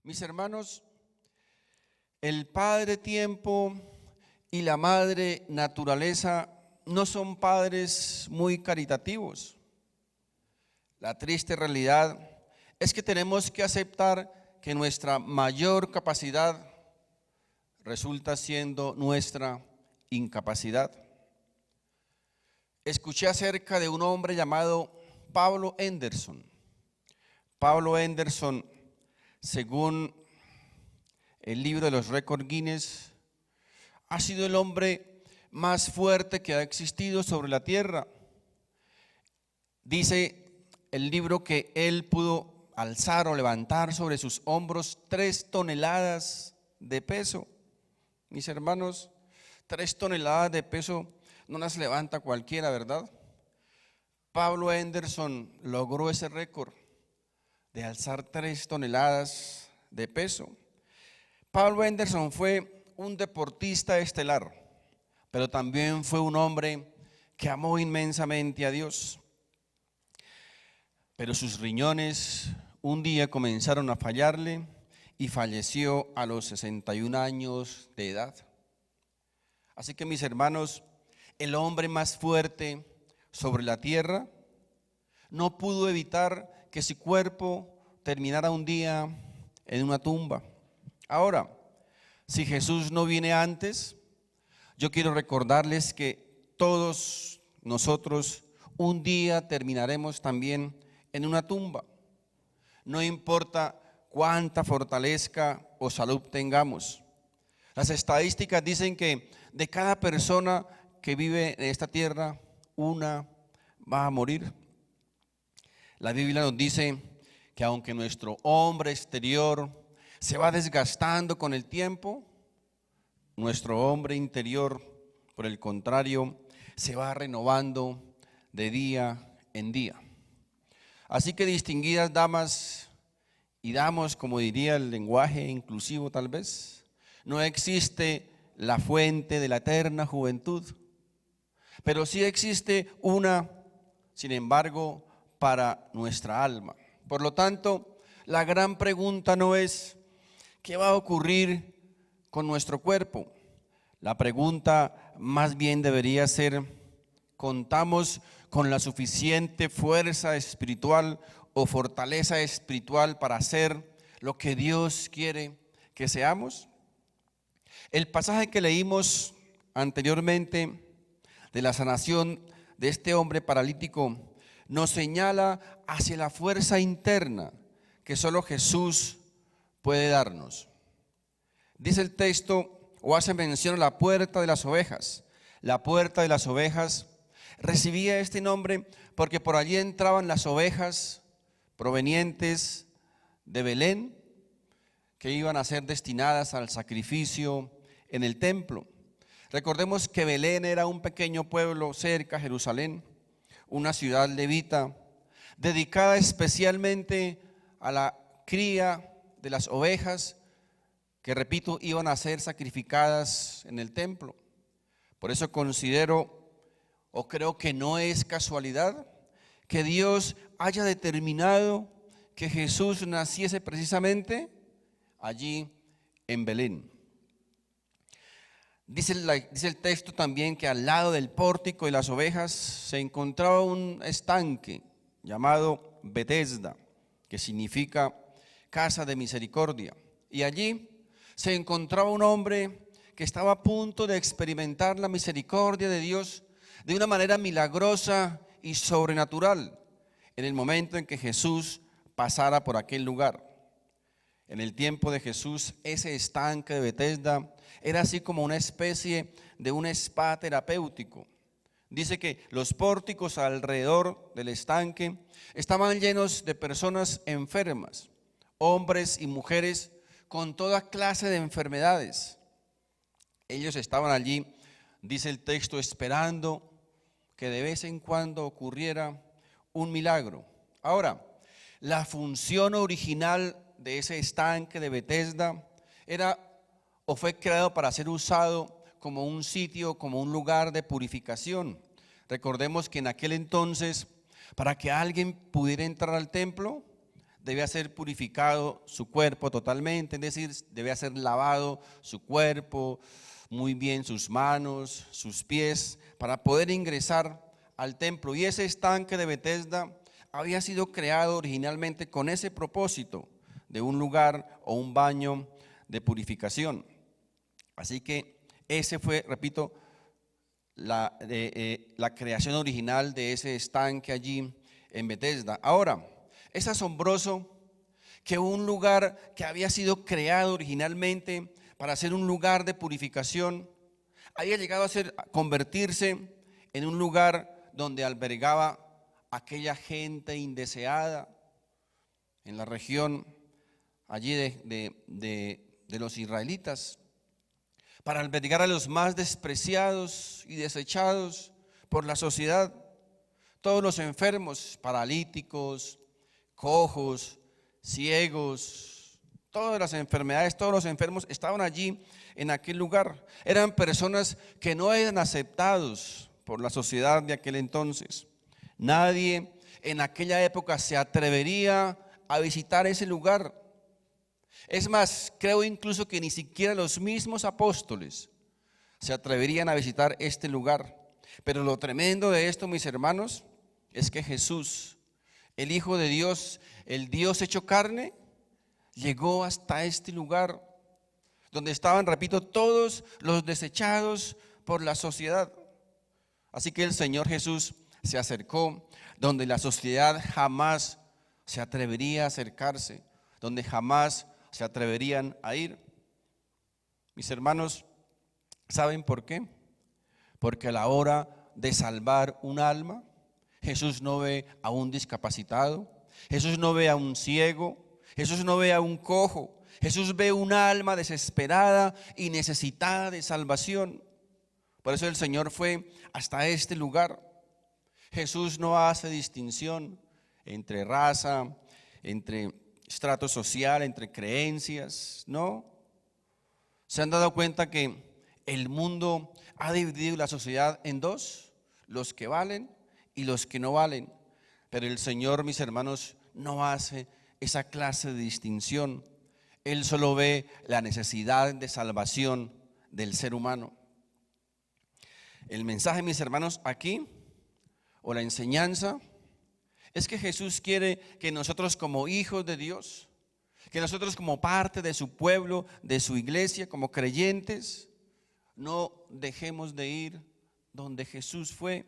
Mis hermanos, el Padre Tiempo y la Madre Naturaleza no son padres muy caritativos. La triste realidad es que tenemos que aceptar que nuestra mayor capacidad resulta siendo nuestra incapacidad. Escuché acerca de un hombre llamado Pablo Henderson. Pablo Henderson, según el libro de los récords Guinness, ha sido el hombre más fuerte que ha existido sobre la tierra. Dice el libro que él pudo alzar o levantar sobre sus hombros 3 toneladas de peso. Mis hermanos, 3 toneladas de peso no las levanta cualquiera, ¿verdad? Pablo Henderson logró ese récord de alzar 3 toneladas de peso. Pablo Henderson fue un deportista estelar, pero también fue un hombre que amó inmensamente a Dios. Pero sus riñones un día comenzaron a fallarle y falleció a los 61 años de edad. Así que, mis hermanos, el hombre más fuerte sobre la tierra no pudo evitar que su cuerpo terminara un día en una tumba. Ahora, si Jesús no viene antes, yo quiero recordarles que todos nosotros un día terminaremos también en una tumba. No importa cuánta fortaleza o salud tengamos. Las estadísticas dicen que de cada persona que vive en esta tierra, una va a morir. La Biblia nos dice que aunque nuestro hombre exterior se va desgastando con el tiempo, nuestro hombre interior, por el contrario, se va renovando de día en día. Así que, distinguidas damas y damos, como diría el lenguaje inclusivo tal vez, no existe la fuente de la eterna juventud, pero sí existe una, sin embargo, para nuestra alma. Por lo tanto, la gran pregunta no es ¿qué va a ocurrir con nuestro cuerpo? La pregunta más bien debería ser: ¿contamos con la suficiente fuerza espiritual o fortaleza espiritual para hacer lo que Dios quiere que seamos? El pasaje que leímos anteriormente de la sanación de este hombre paralítico nos señala hacia la fuerza interna que solo Jesús puede darnos. Dice el texto, o hace mención a la puerta de las ovejas. La puerta de las ovejas recibía este nombre porque por allí entraban las ovejas provenientes de Belén, que iban a ser destinadas al sacrificio en el templo. Recordemos que Belén era un pequeño pueblo cerca a Jerusalén, una ciudad levita, dedicada especialmente a la cría de las ovejas, que repito, iban a ser sacrificadas en el templo. Por eso considero, o creo que no es casualidad, que Dios haya determinado que Jesús naciese precisamente allí en Belén. Dice el texto también que al lado del pórtico de las ovejas se encontraba un estanque llamado Betesda, que significa casa de misericordia. Y allí se encontraba un hombre que estaba a punto de experimentar la misericordia de Dios de una manera milagrosa y sobrenatural en el momento en que Jesús pasara por aquel lugar. En el tiempo de Jesús, ese estanque de Betesda era así como una especie de un spa terapéutico. Dice que los pórticos alrededor del estanque estaban llenos de personas enfermas, hombres y mujeres con toda clase de enfermedades. Ellos estaban allí, dice el texto, esperando que de vez en cuando ocurriera un milagro. Ahora, la función original de ese estanque de Betesda era o fue creado para ser usado como un sitio, como un lugar de purificación. Recordemos que en aquel entonces, para que alguien pudiera entrar al templo, debía ser purificado su cuerpo totalmente, es decir, debía ser lavado su cuerpo, muy bien sus manos, sus pies, para poder ingresar al templo. Y ese estanque de Betesda había sido creado originalmente con ese propósito de un lugar o un baño de purificación. Así que ese fue, repito, la creación original de ese estanque allí en Betesda. Ahora, es asombroso que un lugar que había sido creado originalmente para ser un lugar de purificación había llegado a convertirse en un lugar donde albergaba aquella gente indeseada en la región allí de los israelitas, para albergar a los más despreciados y desechados por la sociedad. Todos los enfermos, paralíticos, cojos, ciegos, todas las enfermedades, todos los enfermos estaban allí en aquel lugar. Eran personas que no eran aceptados por la sociedad de aquel entonces. Nadie en aquella época se atrevería a visitar ese lugar. Es más, creo incluso que ni siquiera los mismos apóstoles se atreverían a visitar este lugar. Pero lo tremendo de esto, mis hermanos, es que Jesús, el Hijo de Dios, el Dios hecho carne, llegó hasta este lugar donde estaban, repito, todos los desechados por la sociedad. Así que el Señor Jesús se acercó donde la sociedad jamás se atrevería a acercarse, donde jamás se atreverían a ir. Mis hermanos, ¿saben por qué? Porque a la hora de salvar un alma, Jesús no ve a un discapacitado, Jesús no ve a un ciego, Jesús no ve a un cojo, Jesús ve un alma desesperada y necesitada de salvación. Por eso el Señor fue hasta este lugar. Jesús no hace distinción entre raza, entre estrato social, entre creencias, ¿no? ¿Se han dado cuenta que el mundo ha dividido la sociedad en dos? Los que valen y los que no valen. Pero el Señor, mis hermanos, no hace esa clase de distinción. Él solo ve la necesidad de salvación del ser humano. El mensaje, mis hermanos, aquí, o la enseñanza, es que Jesús quiere que nosotros como hijos de Dios, que nosotros como parte de su pueblo, de su iglesia, como creyentes, no dejemos de ir donde Jesús fue.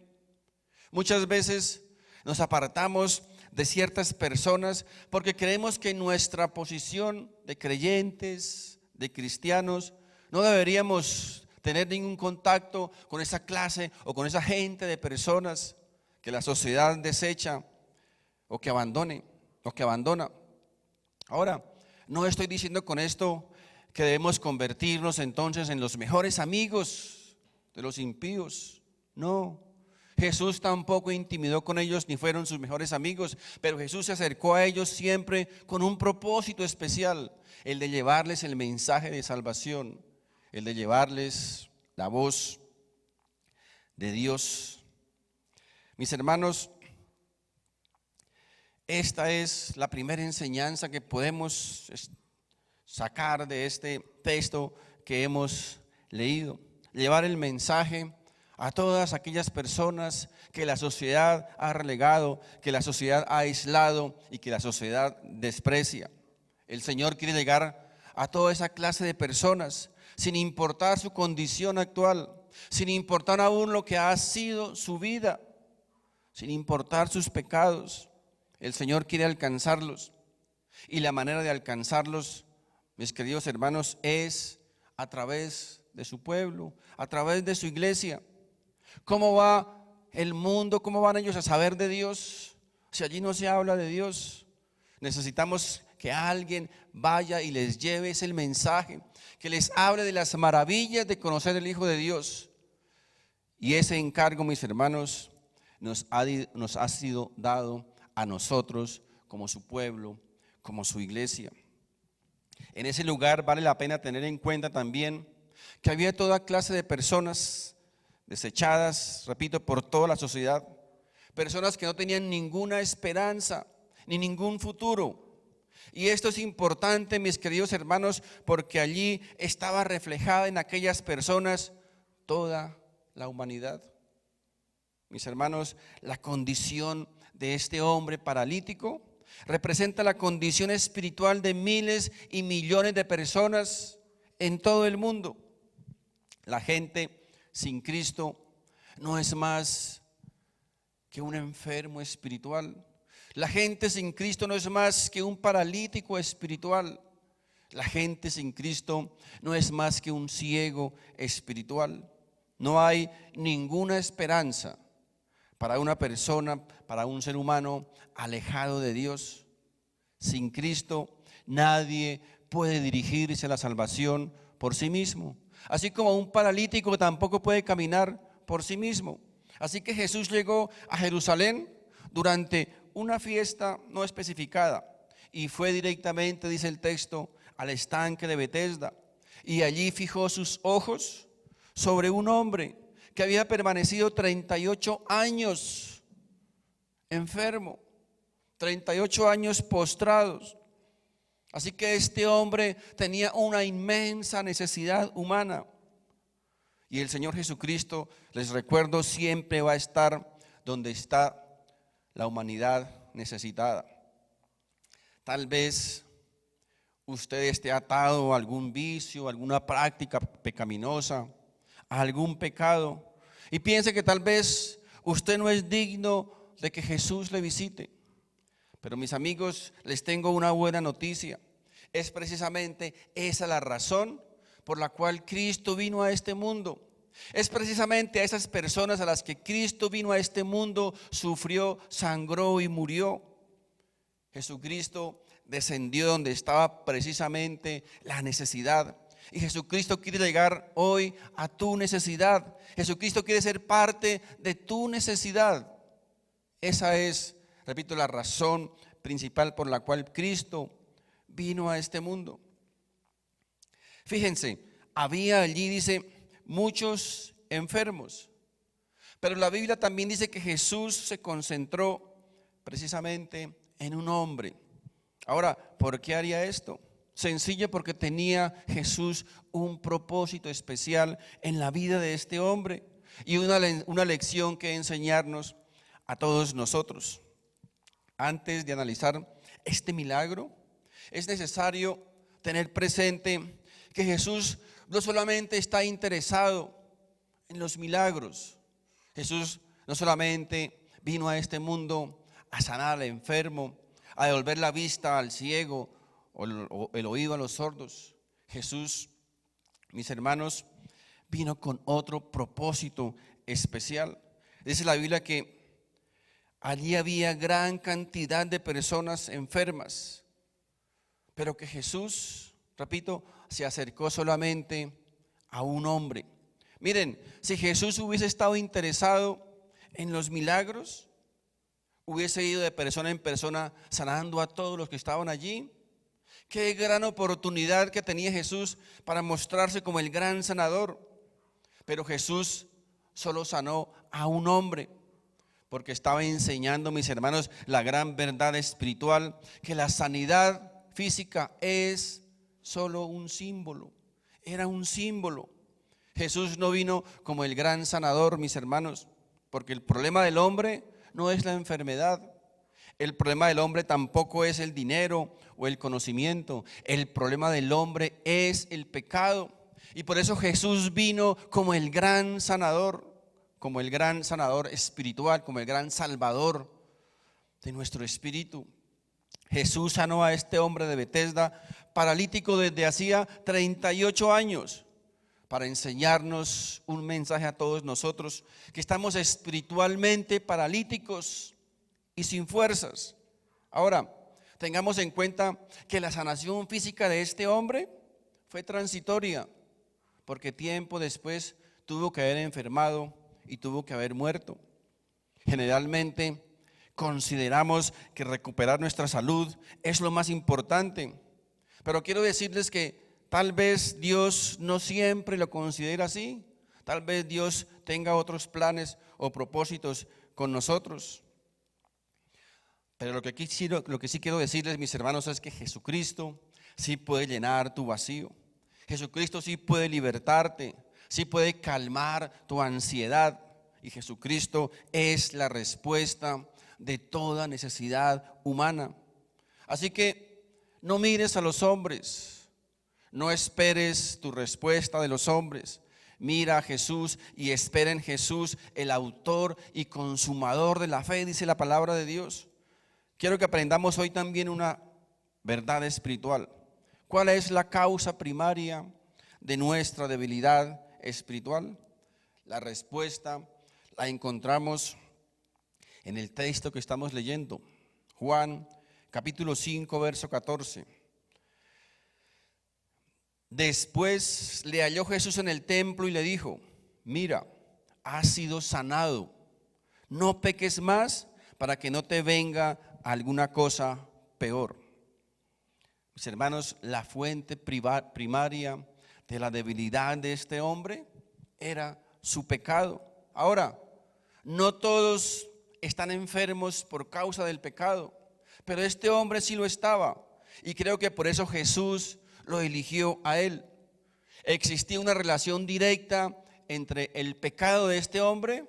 Muchas veces nos apartamos de ciertas personas porque creemos que en nuestra posición de creyentes, de cristianos, no deberíamos tener ningún contacto con esa clase o con esa gente de personas que la sociedad desecha o que abandona. Ahora, no estoy diciendo con esto que debemos convertirnos entonces en los mejores amigos de los impíos. No, Jesús tampoco intimidó con ellos ni fueron sus mejores amigos, pero Jesús se acercó a ellos siempre con un propósito especial, el de llevarles el mensaje de salvación, el de llevarles la voz de Dios. Mis hermanos, esta es la primera enseñanza que podemos sacar de este texto que hemos leído. Llevar el mensaje a todas aquellas personas que la sociedad ha relegado, que la sociedad ha aislado y que la sociedad desprecia. El Señor quiere llegar a toda esa clase de personas, sin importar su condición actual, sin importar aún lo que ha sido su vida, sin importar sus pecados. El Señor quiere alcanzarlos, y la manera de alcanzarlos, mis queridos hermanos, es a través de su pueblo, a través de su iglesia. ¿Cómo va el mundo? ¿Cómo van ellos a saber de Dios si allí no se habla de Dios? Necesitamos que alguien vaya y les lleve ese mensaje, que les hable de las maravillas de conocer el Hijo de Dios. Y ese encargo, mis hermanos, nos ha sido dado a nosotros como su pueblo, como su iglesia. En ese lugar vale la pena tener en cuenta también que había toda clase de personas desechadas, repito, por toda la sociedad, personas que no tenían ninguna esperanza ni ningún futuro. Y esto es importante, mis queridos hermanos, porque allí estaba reflejada en aquellas personas toda la humanidad. Mis hermanos, la condición de este hombre paralítico representa la condición espiritual de miles y millones de personas en todo el mundo. La gente sin Cristo no es más que un enfermo espiritual. La gente sin Cristo no es más que un paralítico espiritual. La gente sin Cristo no es más que un ciego espiritual. No hay ninguna esperanza para una persona, para un ser humano alejado de Dios. Sin Cristo nadie puede dirigirse a la salvación por sí mismo. Así como un paralítico tampoco puede caminar por sí mismo. Así que Jesús llegó a Jerusalén durante una fiesta no especificada y fue directamente, dice el texto, al estanque de Betesda, y allí fijó sus ojos sobre un hombre que había permanecido 38 años enfermo, 38 años postrados. Así que este hombre tenía una inmensa necesidad humana. Y el Señor Jesucristo, les recuerdo, siempre va a estar donde está la humanidad necesitada. Tal vez usted esté atado a algún vicio, a alguna práctica pecaminosa, a algún pecado, y piense que tal vez usted no es digno de que Jesús le visite. Pero mis amigos, les tengo una buena noticia. Es precisamente esa la razón por la cual Cristo vino a este mundo. Es precisamente a esas personas a las que Cristo vino a este mundo, sufrió, sangró y murió. Jesucristo descendió donde estaba precisamente la necesidad. Y Jesucristo quiere llegar hoy a tu necesidad. Jesucristo quiere ser parte de tu necesidad. Esa es, repito, la razón principal por la cual Cristo vino a este mundo. Fíjense, había allí, dice, muchos enfermos, pero la Biblia también dice que Jesús se concentró precisamente en un hombre. Ahora, ¿por qué haría esto? Sencillo, porque tenía Jesús un propósito especial en la vida de este hombre y una lección que enseñarnos a todos nosotros. Antes de analizar este milagro, es necesario tener presente que Jesús no solamente está interesado en los milagros. Jesús no solamente vino a este mundo a sanar al enfermo, a devolver la vista al ciego o el oído a los sordos. Jesús, mis hermanos, vino con otro propósito especial. Dice la Biblia que allí había gran cantidad de personas enfermas, pero que Jesús, repito, se acercó solamente a un hombre. Miren, si Jesús hubiese estado interesado en los milagros, hubiese ido de persona en persona sanando a todos los que estaban allí. Qué gran oportunidad que tenía Jesús para mostrarse como el gran sanador. Pero Jesús solo sanó a un hombre, porque estaba enseñando, mis hermanos, la gran verdad espiritual, que la sanidad física es solo un símbolo. Era un símbolo. Jesús no vino como el gran sanador, mis hermanos, porque el problema del hombre no es la enfermedad. El problema del hombre tampoco es el dinero o el conocimiento. El problema del hombre es el pecado. Y por eso Jesús vino como el gran sanador espiritual, como el gran salvador de nuestro espíritu. Jesús sanó a este hombre de Betesda, paralítico desde hacía 38 años, para enseñarnos un mensaje a todos nosotros que estamos espiritualmente paralíticos y sin fuerzas. Ahora, tengamos en cuenta que la sanación física de este hombre fue transitoria, porque tiempo después tuvo que haber enfermado y tuvo que haber muerto. Generalmente consideramos que recuperar nuestra salud es lo más importante, pero quiero decirles que tal vez Dios no siempre lo considera así. Tal vez Dios tenga otros planes o propósitos con nosotros. Pero lo que sí quiero decirles, mis hermanos, es que Jesucristo sí puede llenar tu vacío. Jesucristo sí puede libertarte, sí puede calmar tu ansiedad. Y Jesucristo es la respuesta de toda necesidad humana. Así que no mires a los hombres, no esperes tu respuesta de los hombres. Mira a Jesús y espera en Jesús, el autor y consumador de la fe, dice la palabra de Dios. Quiero que aprendamos hoy también una verdad espiritual. ¿Cuál es la causa primaria de nuestra debilidad espiritual? La respuesta la encontramos en el texto que estamos leyendo, Juan capítulo 5, verso 14. Después le halló Jesús en el templo y le dijo: mira, has sido sanado, no peques más para que no te venga alguna cosa peor. Mis hermanos, la fuente primaria de la debilidad de este hombre era su pecado. Ahora, no todos están enfermos por causa del pecado, pero este hombre sí lo estaba, y creo que por eso Jesús lo eligió a él. Existía una relación directa entre el pecado de este hombre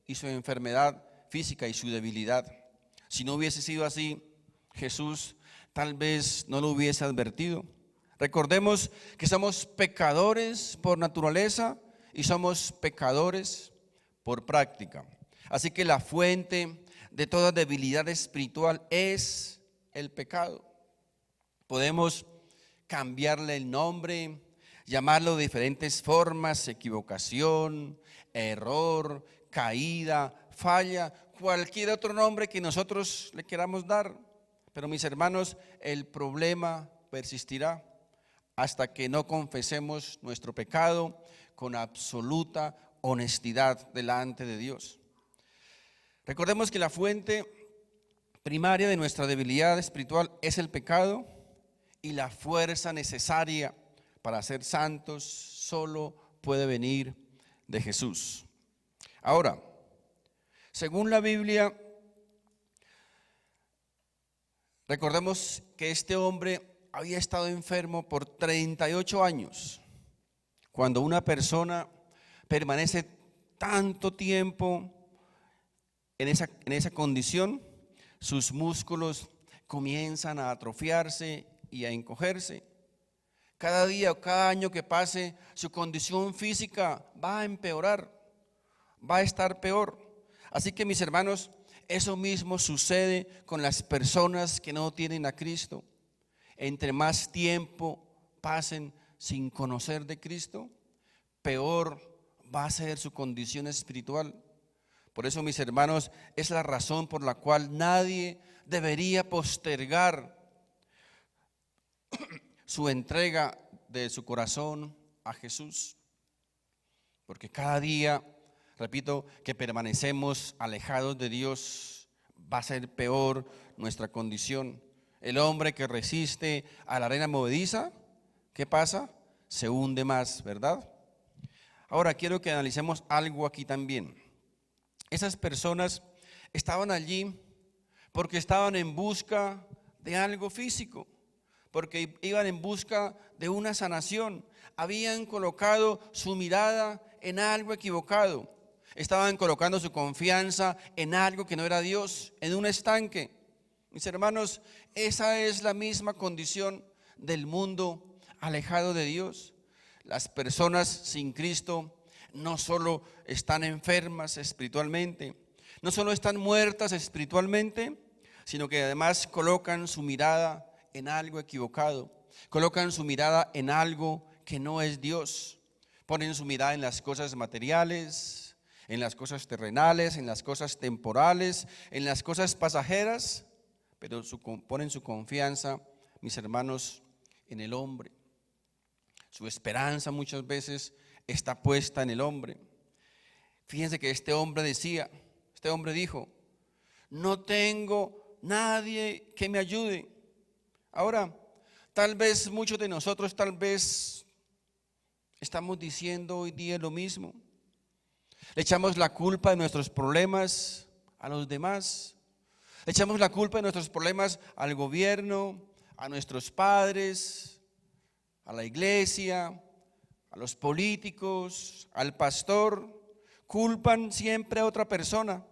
y su enfermedad física y su debilidad. Si no hubiese sido así, Jesús tal vez no lo hubiese advertido. Recordemos que somos pecadores por naturaleza y somos pecadores por práctica. Así que la fuente de toda debilidad espiritual es el pecado. Podemos cambiarle el nombre, llamarlo de diferentes formas: equivocación, error, caída, falla, cualquier otro nombre que nosotros le queramos dar. Pero mis hermanos, el problema persistirá hasta que no confesemos nuestro pecado con absoluta honestidad delante de Dios. Recordemos que la fuente primaria de nuestra debilidad espiritual es el pecado, y la fuerza necesaria para ser santos solo puede venir de Jesús. Ahora, según la Biblia, recordemos que este hombre había estado enfermo por 38 años. Cuando una persona permanece tanto tiempo en esa condición, sus músculos comienzan a atrofiarse y a encogerse. Cada día o cada año que pase, su condición física va a empeorar, va a estar peor. Así que, mis hermanos, eso mismo sucede con las personas que no tienen a Cristo. Entre más tiempo pasen sin conocer de Cristo, peor va a ser su condición espiritual. Por eso, mis hermanos, es la razón por la cual nadie debería postergar su entrega de su corazón a Jesús. Porque cada día, repito, que permanecemos alejados de Dios, va a ser peor nuestra condición. El hombre que resiste a la arena movediza, ¿qué pasa? Se hunde más, ¿verdad? Ahora quiero que analicemos algo aquí también. Esas personas estaban allí porque estaban en busca de algo físico, porque iban en busca de una sanación. Habían colocado su mirada en algo equivocado. Estaban colocando su confianza en algo que no era Dios, en un estanque. Mis hermanos, esa es la misma condición del mundo alejado de Dios. Las personas sin Cristo no solo están enfermas espiritualmente, no solo están muertas espiritualmente, sino que además colocan su mirada en algo equivocado, colocan su mirada en algo que no es Dios. Ponen su mirada en las cosas materiales, en las cosas terrenales, en las cosas temporales, en las cosas pasajeras, pero ponen su confianza, mis hermanos, en el hombre. Su esperanza muchas veces está puesta en el hombre. Fíjense que este hombre dijo: no tengo nadie que me ayude. Ahora, tal vez muchos de nosotros estamos diciendo hoy día lo mismo. Le echamos la culpa de nuestros problemas a los demás. Echamos la culpa de nuestros problemas al gobierno, a nuestros padres, a la iglesia, a los políticos, al pastor. Culpan siempre a otra persona,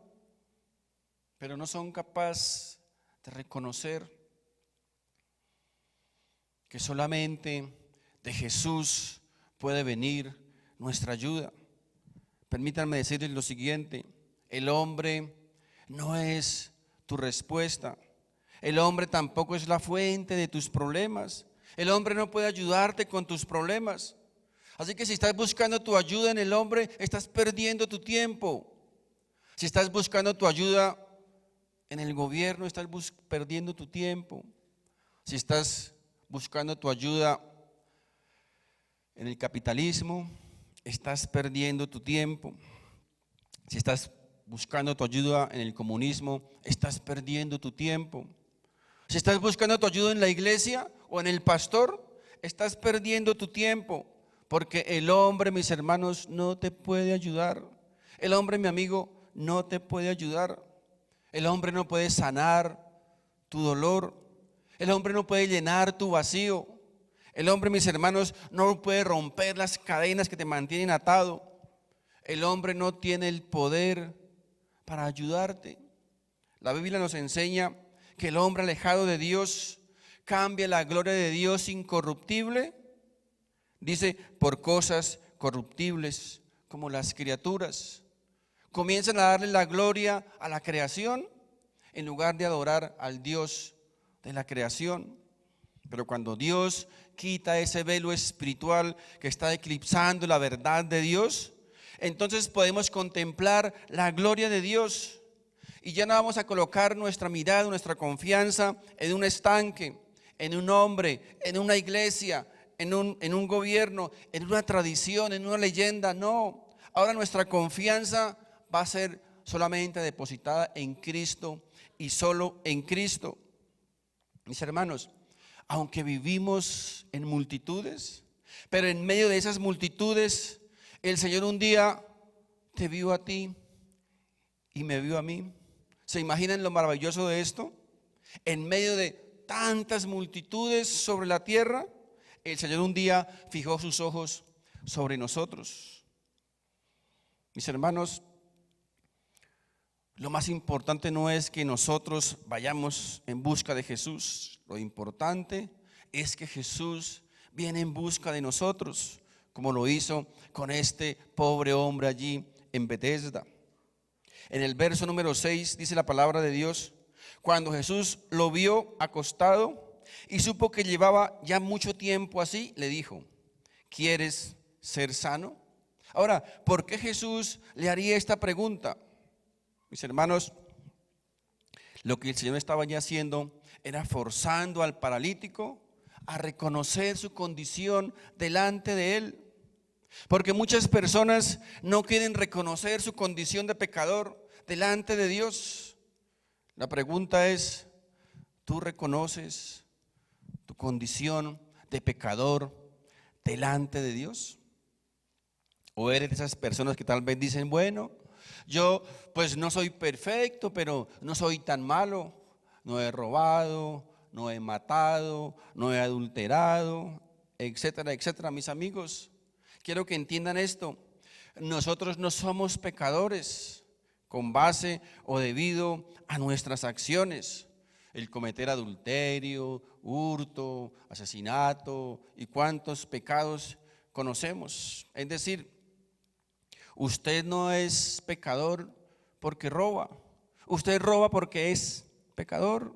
pero no son capaces de reconocer que solamente de Jesús puede venir nuestra ayuda. Permítanme decirles lo siguiente: el hombre no es tu respuesta. El hombre tampoco es la fuente de tus problemas. El hombre no puede ayudarte con tus problemas. Así que si estás buscando tu ayuda en el hombre, estás perdiendo tu tiempo. Si estás buscando tu ayuda en el gobierno, estás perdiendo tu tiempo. Si estás buscando tu ayuda en el capitalismo, estás perdiendo tu tiempo. Si estás buscando tu ayuda en el comunismo, estás perdiendo tu tiempo. Si estás buscando tu ayuda en la iglesia o en el pastor, estás perdiendo tu tiempo, porque el hombre, mis hermanos, no te puede ayudar. El hombre, mi amigo, no te puede ayudar. El hombre no puede sanar tu dolor. El hombre no puede llenar tu vacío. El hombre, mis hermanos, no puede romper las cadenas que te mantienen atado. El hombre no tiene el poder para ayudarte. La Biblia nos enseña que el hombre alejado de Dios cambia la gloria de Dios incorruptible, dice, por cosas corruptibles como las criaturas. Comienzan a darle la gloria a la creación en lugar de adorar al Dios de la creación. Pero cuando Dios quita ese velo espiritual que está eclipsando la verdad de Dios, entonces podemos contemplar la gloria de Dios y ya no vamos a colocar nuestra mirada, nuestra confianza en un estanque, en un hombre, en una iglesia, en un gobierno, en una tradición, en una leyenda. No, ahora nuestra confianza va a ser solamente depositada en Cristo y solo en Cristo. Mis hermanos, aunque vivimos en multitudes, pero en medio de esas multitudes, el Señor un día te vio a ti y me vio a mí. ¿Se imaginan lo maravilloso de esto? En medio de tantas multitudes sobre la tierra, el Señor un día fijó sus ojos sobre nosotros. Mis hermanos, lo más importante no es que nosotros vayamos en busca de Jesús. Lo importante es que Jesús viene en busca de nosotros, como lo hizo con este pobre hombre allí en Betesda. En el verso número 6 dice la palabra de Dios: cuando Jesús lo vio acostado y supo que llevaba ya mucho tiempo así, le dijo: ¿quieres ser sano? Ahora, ¿por qué Jesús le haría esta pregunta? Mis hermanos, lo que el Señor estaba ya haciendo era forzando al paralítico a reconocer su condición delante de Él. Porque muchas personas no quieren reconocer su condición de pecador delante de Dios. La pregunta es: ¿tú reconoces tu condición de pecador delante de Dios? ¿O eres de esas personas que tal vez dicen, bueno, yo pues no soy perfecto, pero no soy tan malo, no he robado, no he matado, no he adulterado, etcétera, etcétera? Mis amigos, quiero que entiendan esto: nosotros no somos pecadores con base o debido a nuestras acciones. El cometer adulterio, hurto, asesinato y cuántos pecados conocemos. Es decir, usted no es pecador porque roba. Usted roba porque es pecador.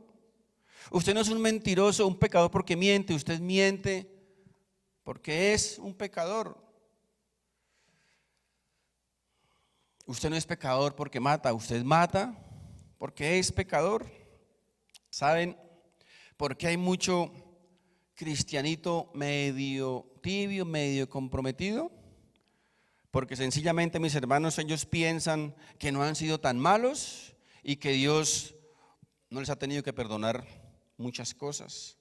Usted no es un mentiroso, un pecador porque miente. Usted miente porque es un pecador. Usted no es pecador porque mata. Usted mata porque es pecador. ¿Saben por qué hay mucho cristianito medio tibio, medio comprometido? Porque sencillamente, mis hermanos, ellos piensan que no han sido tan malos y que Dios no les ha tenido que perdonar muchas cosas.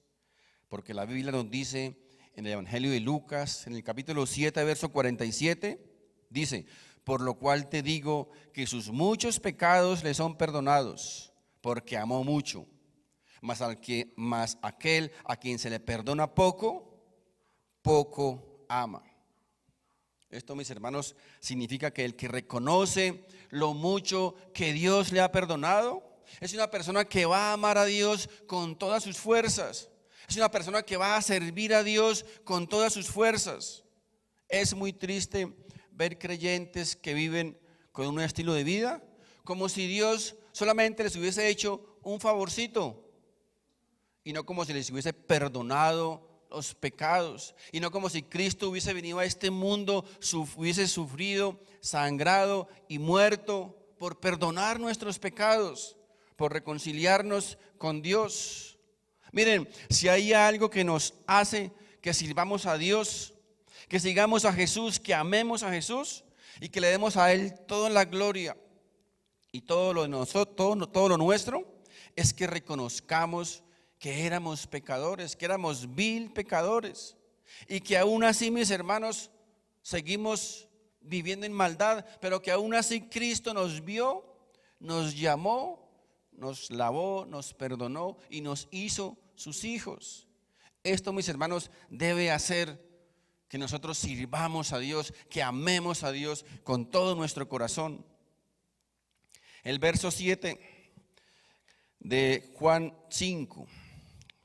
Porque la Biblia nos dice en el Evangelio de Lucas, en el capítulo 7, verso 47, dice: por lo cual te digo que sus muchos pecados le son perdonados, porque amó mucho. Mas aquel a quien se le perdona poco, poco ama. Esto, mis hermanos, significa que el que reconoce lo mucho que Dios le ha perdonado, es una persona que va a amar a Dios con todas sus fuerzas. Es una persona que va a servir a Dios con todas sus fuerzas. Es muy triste ver creyentes que viven con un estilo de vida como si Dios solamente les hubiese hecho un favorcito y no como si les hubiese perdonado los pecados, y no como si Cristo hubiese venido a este mundo, hubiese sufrido, sangrado y muerto por perdonar nuestros pecados, por reconciliarnos con Dios. Miren, si hay algo que nos hace que sirvamos a Dios, que sigamos a Jesús, que amemos a Jesús y que le demos a Él toda la gloria y todo lo de nosotros, todo lo nuestro, es que reconozcamos que éramos pecadores, que éramos vil pecadores, y que aún así, mis hermanos, seguimos viviendo en maldad, pero que aún así Cristo nos vio, nos llamó, nos lavó, nos perdonó y nos hizo sus hijos. Esto, mis hermanos, debe hacer que nosotros sirvamos a Dios, que amemos a Dios con todo nuestro corazón. El verso 7 de Juan 5,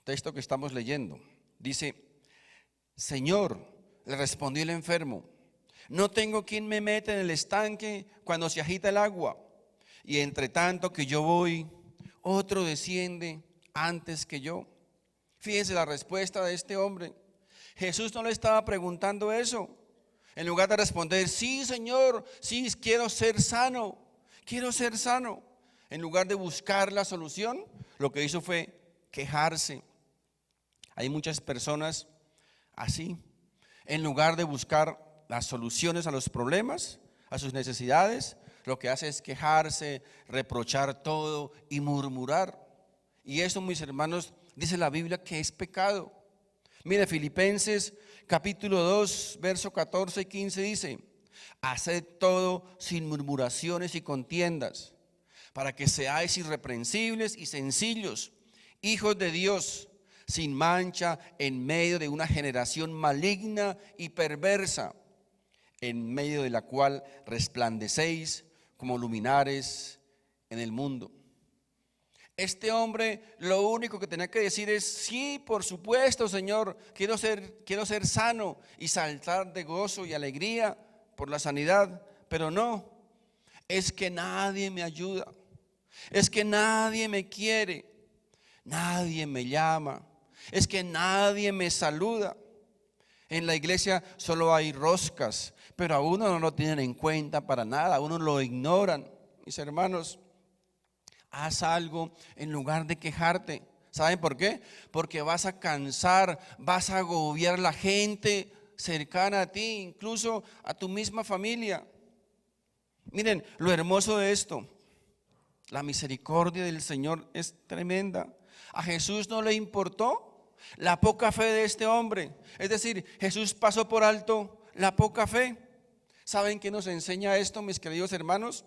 texto que estamos leyendo, dice: Señor, le respondió el enfermo, no tengo quien me meta en el estanque cuando se agita el agua, y entre tanto que yo voy, otro desciende antes que yo. Fíjense la respuesta de este hombre. Jesús no le estaba preguntando eso. En lugar de responder, sí, Señor, sí, quiero ser sano, quiero ser sano. En lugar de buscar la solución, lo que hizo fue quejarse. Hay muchas personas así. En lugar de buscar las soluciones a los problemas, a sus necesidades, lo que hace es quejarse, reprochar todo y murmurar. Y eso, mis hermanos, dice la Biblia que es pecado. Mire, Filipenses capítulo 2, verso 14 y 15 dice: haced todo sin murmuraciones y contiendas, para que seáis irreprensibles y sencillos, hijos de Dios, sin mancha en medio de una generación maligna y perversa, en medio de la cual resplandecéis como luminares en el mundo. Este hombre lo único que tenía que decir es: sí, por supuesto, Señor, quiero ser sano y saltar de gozo y alegría por la sanidad, pero no, es que nadie me ayuda, es que nadie me quiere, nadie me llama, es que nadie me saluda. En la iglesia solo hay roscas, pero a uno no lo tienen en cuenta para nada, a uno lo ignoran. Mis hermanos, haz algo en lugar de quejarte. ¿Saben por qué? Porque vas a cansar, vas a agobiar a la gente cercana a ti, incluso a tu misma familia. Miren, lo hermoso de esto, la misericordia del Señor es tremenda. A Jesús no le importó la poca fe de este hombre. Es decir, Jesús pasó por alto la poca fe. ¿Saben qué nos enseña esto, mis queridos hermanos?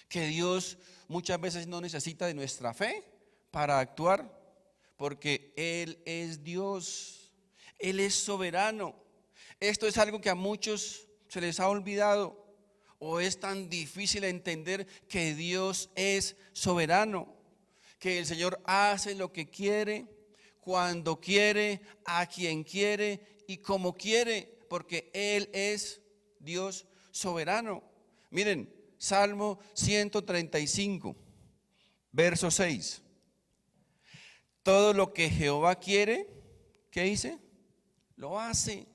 Que Dios muchas veces no necesita de nuestra fe para actuar, porque Él es Dios, Él es soberano. Esto es algo que a muchos se les ha olvidado, o es tan difícil entender que Dios es soberano, que el Señor hace lo que quiere, cuando quiere, a quien quiere y como quiere, porque Él es Dios soberano. Miren, Salmo 135, verso 6. Todo lo que Jehová quiere, ¿qué dice? Lo hace.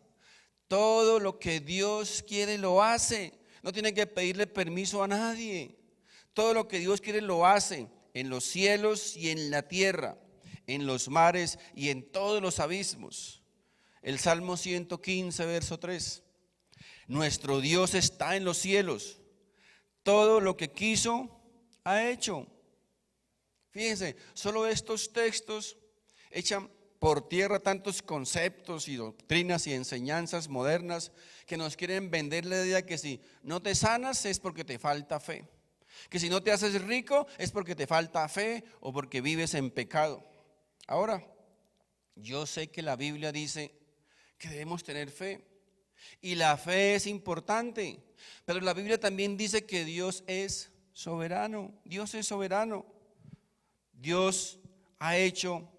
Todo lo que Dios quiere, lo hace. No tiene que pedirle permiso a nadie. Todo lo que Dios quiere, lo hace. En los cielos y en la tierra, en los mares y en todos los abismos. El Salmo 115, verso 3. Nuestro Dios está en los cielos. Todo lo que quiso, ha hecho. Fíjense, solo estos textos echan por tierra tantos conceptos y doctrinas y enseñanzas modernas que nos quieren vender la idea que si no te sanas es porque te falta fe. Que si no te haces rico es porque te falta fe o porque vives en pecado. Ahora, yo sé que la Biblia dice que debemos tener fe y la fe es importante, pero la Biblia también dice que Dios es soberano. Dios es soberano. Dios ha hecho,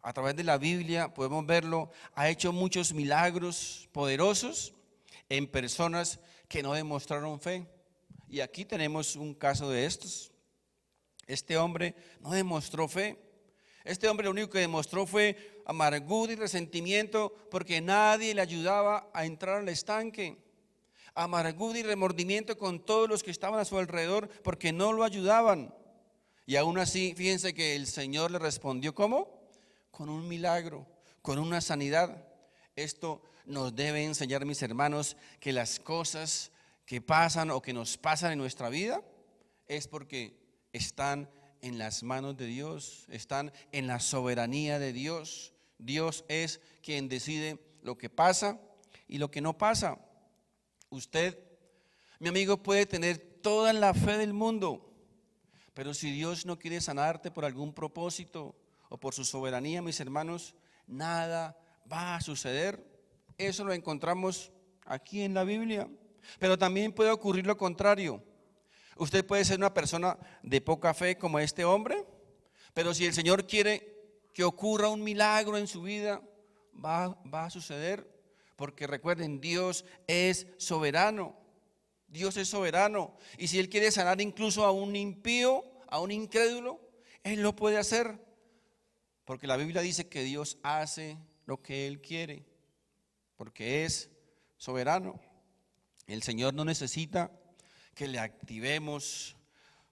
a través de la Biblia, podemos verlo, ha hecho muchos milagros poderosos en personas que no demostraron fe. Y aquí tenemos un caso de estos. Este hombre no demostró fe. Este hombre lo único que demostró fue amargura y resentimiento porque nadie le ayudaba a entrar al estanque. Amargura y remordimiento con todos los que estaban a su alrededor porque no lo ayudaban. Y aún así, fíjense que el Señor le respondió, ¿cómo? Con un milagro, con una sanidad. Esto nos debe enseñar, mis hermanos, que las cosas que pasan o que nos pasan en nuestra vida es porque están en las manos de Dios, están en la soberanía de Dios. Dios es quien decide lo que pasa y lo que no pasa. Usted, mi amigo, puede tener toda la fe del mundo, pero si Dios no quiere sanarte por algún propósito o por su soberanía, mis hermanos, nada va a suceder. Eso lo encontramos aquí en la Biblia. Pero también puede ocurrir lo contrario. Usted puede ser una persona de poca fe como este hombre, pero si el Señor quiere que ocurra un milagro en su vida, va a suceder. Porque recuerden, Dios es soberano. Dios es soberano. Y si Él quiere sanar incluso a un impío, a un incrédulo, Él lo puede hacer. Porque la Biblia dice que Dios hace lo que Él quiere. Porque es soberano. El Señor no necesita que le activemos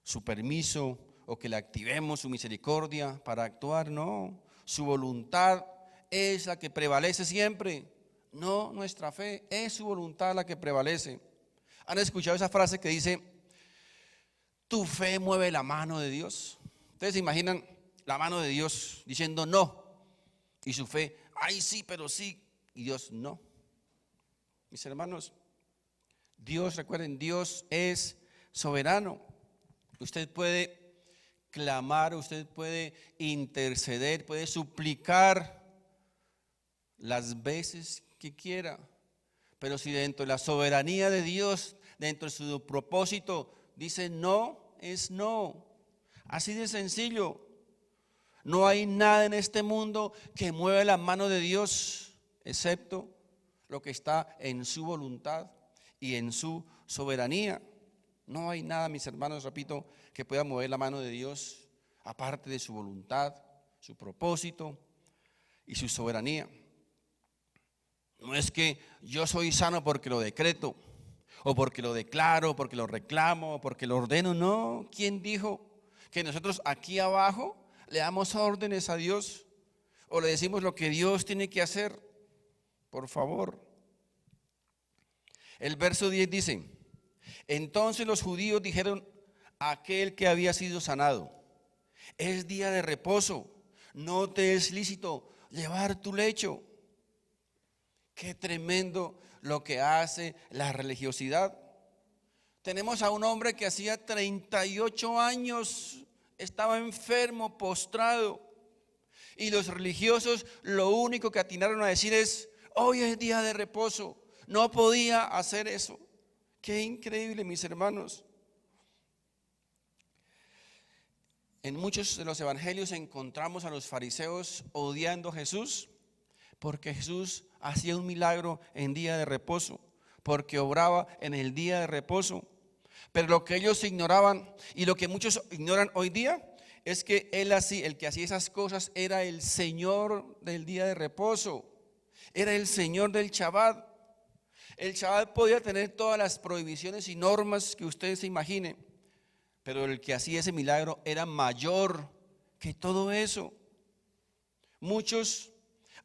su permiso o que le activemos su misericordia para actuar. No, su voluntad es la que prevalece siempre. No nuestra fe, es su voluntad la que prevalece. ¿Han escuchado esa frase que dice, tu fe mueve la mano de Dios? Ustedes se imaginan la mano de Dios diciendo no, y su fe, ay sí, pero sí, y Dios no. Mis hermanos, Dios, recuerden, Dios es soberano. Usted puede clamar, usted puede interceder, puede suplicar las veces que quiera. Pero si dentro de la soberanía de Dios, dentro de su propósito, dice no, es no. Así de sencillo. No hay nada en este mundo que mueva la mano de Dios, excepto lo que está en su voluntad y en su soberanía. No hay nada, mis hermanos, repito, que pueda mover la mano de Dios, aparte de su voluntad, su propósito y su soberanía. No es que yo soy sano porque lo decreto, o porque lo declaro, o porque lo reclamo, o porque lo ordeno. No, ¿quién dijo que nosotros aquí abajo le damos órdenes a Dios o le decimos lo que Dios tiene que hacer? Por favor. El verso 10 dice, entonces los judíos dijeron a aquel que había sido sanado, es día de reposo, no te es lícito llevar tu lecho. Qué tremendo lo que hace la religiosidad. Tenemos a un hombre que hacía 38 años estaba enfermo, postrado, y los religiosos lo único que atinaron a decir es, hoy es día de reposo. No podía hacer eso. Qué increíble, mis hermanos. En muchos de los evangelios encontramos a los fariseos odiando a Jesús porque Jesús hacía un milagro en día de reposo, porque obraba en el día de reposo. Pero lo que ellos ignoraban y lo que muchos ignoran hoy día es que el que hacía esas cosas era el Señor del día de reposo, era el Señor del Shabbat. El Shabbat podía tener todas las prohibiciones y normas que ustedes se imaginen, pero el que hacía ese milagro era mayor que todo eso. Muchos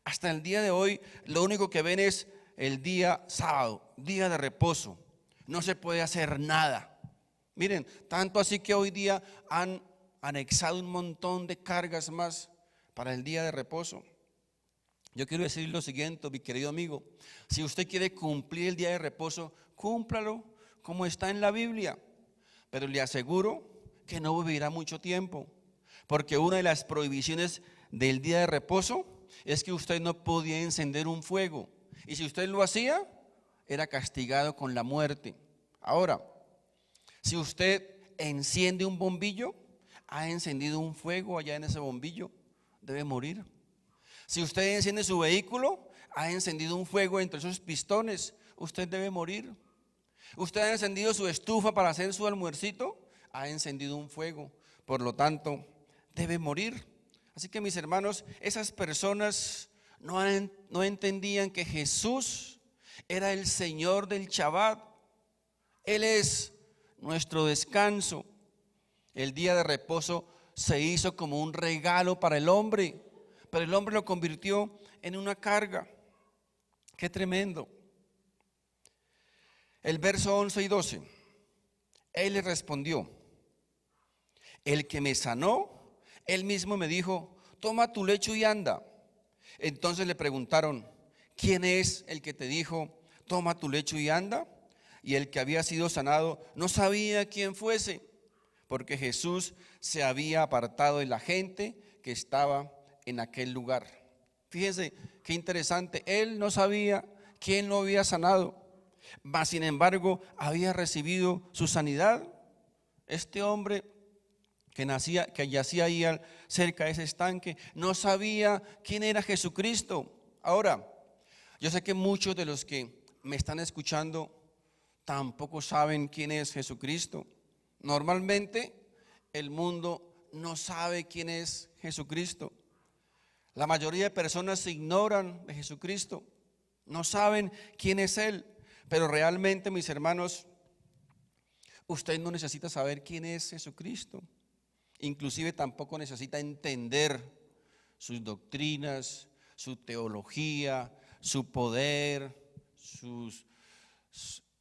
hasta el día de hoy lo único que ven es el día sábado, día de reposo. No se puede hacer nada. Miren, tanto así que hoy día han anexado un montón de cargas más para el día de reposo. Yo quiero decir lo siguiente, mi querido amigo, si usted quiere cumplir el día de reposo, cúmplalo como está en la Biblia. pero le aseguro que no vivirá mucho tiempo, porque una de las prohibiciones del día de reposo es que usted no podía encender un fuego, y si usted lo hacía, era castigado con la muerte. Ahora, si usted enciende un bombillo, ha encendido un fuego allá en ese bombillo, debe morir. Si usted enciende su vehículo, ha encendido un fuego entre esos pistones, usted debe morir. Usted ha encendido su estufa para hacer su almuercito, ha encendido un fuego, por lo tanto, debe morir. Así que mis hermanos, esas personas no entendían que Jesús era el Señor del Shabbat. Él es nuestro descanso. El día de reposo se hizo como un regalo para el hombre, pero el hombre lo convirtió en una carga. Qué tremendo. El verso 11 y 12. Él le respondió: el que me sanó, él mismo me dijo, toma tu lecho y anda. Entonces le preguntaron, ¿quién es el que te dijo, toma tu lecho y anda? Y el que había sido sanado no sabía quién fuese, porque Jesús se había apartado de la gente que estaba en aquel lugar. Fíjense qué interesante, él no sabía quién lo había sanado, mas sin embargo había recibido su sanidad. Este hombre que yacía ahí cerca de ese estanque no sabía quién era Jesucristo. Ahora, yo sé que muchos de los que me están escuchando tampoco saben quién es Jesucristo. Normalmente el mundo no sabe quién es Jesucristo. La mayoría de personas se ignoran de Jesucristo, no saben quién es Él. Pero realmente, mis hermanos, usted no necesita saber quién es Jesucristo. Inclusive tampoco necesita entender sus doctrinas, su teología, su poder,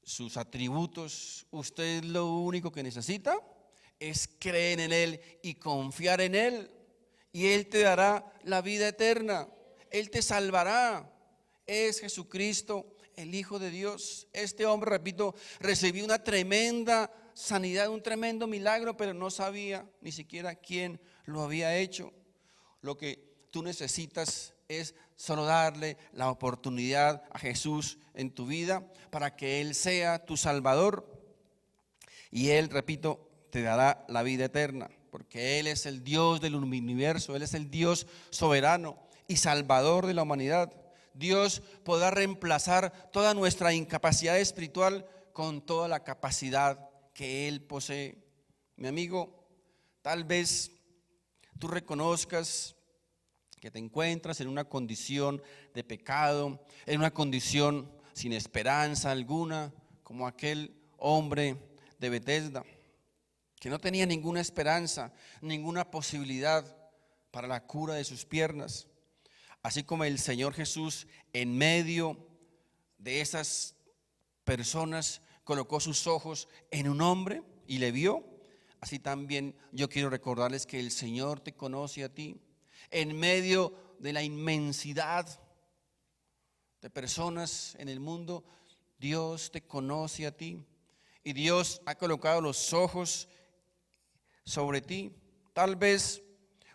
sus atributos. Usted lo único que necesita es creer en Él y confiar en Él, y Él te dará la vida eterna. Él te salvará. Es Jesucristo, el Hijo de Dios. Este hombre, repito, recibió una tremenda sanidad, un tremendo milagro, pero no sabía ni siquiera quién lo había hecho. Lo que tú necesitas es solo darle la oportunidad a Jesús en tu vida para que Él sea tu Salvador, y Él, repito, te dará la vida eterna, porque Él es el Dios del universo, Él es el Dios soberano y Salvador de la humanidad. Dios podrá reemplazar toda nuestra incapacidad espiritual con toda la capacidad que Él posee. Mi amigo, tal vez tú reconozcas que te encuentras en una condición de pecado, en una condición sin esperanza alguna, como aquel hombre de Betesda, que no tenía ninguna esperanza, ninguna posibilidad para la cura de sus piernas. Así como el Señor Jesús en medio de esas personas colocó sus ojos en un hombre y le vio, así también yo quiero recordarles que el Señor te conoce a ti. En medio de la inmensidad de personas en el mundo, Dios te conoce a ti, y Dios ha colocado los ojos sobre ti. Tal vez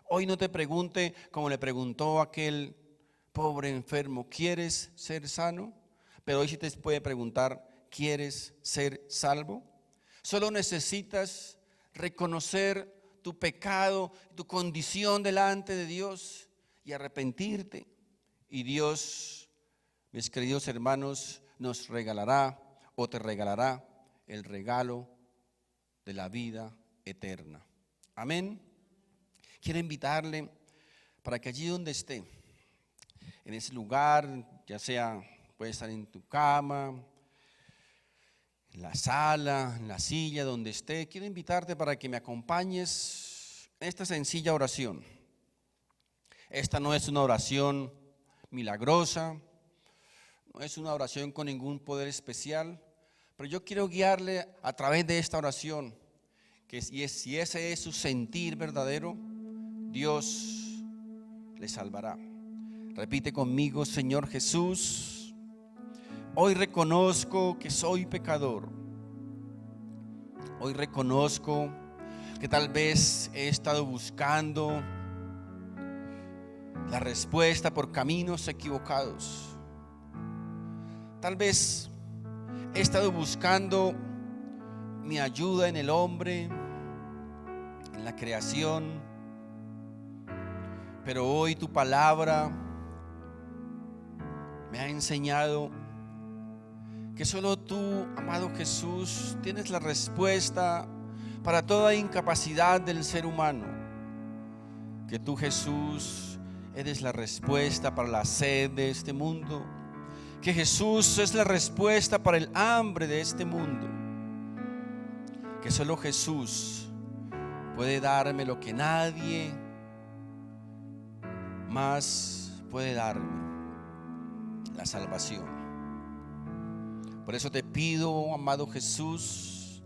hoy no te pregunte como le preguntó aquel pobre enfermo, ¿quieres ser sano? Pero hoy sí te puede preguntar, ¿quieres ser salvo? Solo necesitas reconocer tu pecado, tu condición delante de Dios y arrepentirte. Y Dios, mis queridos hermanos, nos regalará o te regalará el regalo de la vida eterna. Amén. Quiero invitarle para que allí donde esté, en ese lugar, ya sea puede estar en tu cama, en la sala, en la silla, donde esté, quiero invitarte para que me acompañes en esta sencilla oración. Esta no es una oración milagrosa, no es una oración con ningún poder especial, pero yo quiero guiarle a través de esta oración, que si ese es su sentir verdadero, Dios le salvará. Repite conmigo: Señor Jesús, hoy reconozco que soy pecador. Hoy reconozco que tal vez he estado buscando la respuesta por caminos equivocados. Tal vez he estado buscando mi ayuda en el hombre, en la creación, pero hoy tu palabra me ha enseñado que solo tú, amado Jesús, tienes la respuesta para toda incapacidad del ser humano. Que tú, Jesús, eres la respuesta para la sed de este mundo. Que Jesús es la respuesta para el hambre de este mundo. Que solo Jesús puede darme lo que nadie más puede darme: la salvación. Por eso te pido, amado Jesús,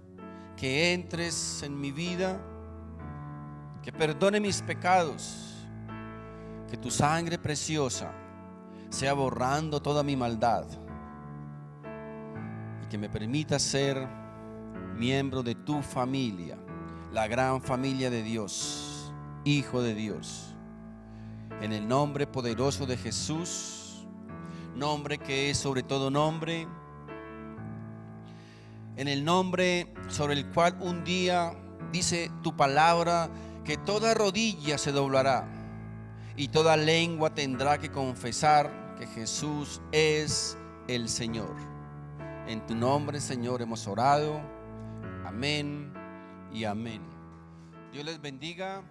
que entres en mi vida, que perdone mis pecados, que tu sangre preciosa sea borrando toda mi maldad y que me permita ser miembro de tu familia, la gran familia de Dios, hijo de Dios. En el nombre poderoso de Jesús, nombre que es sobre todo nombre, en el nombre sobre el cual un día dice tu palabra que toda rodilla se doblará y toda lengua tendrá que confesar que Jesús es el Señor. En tu nombre, Señor, hemos orado. Amén y amén. Dios les bendiga.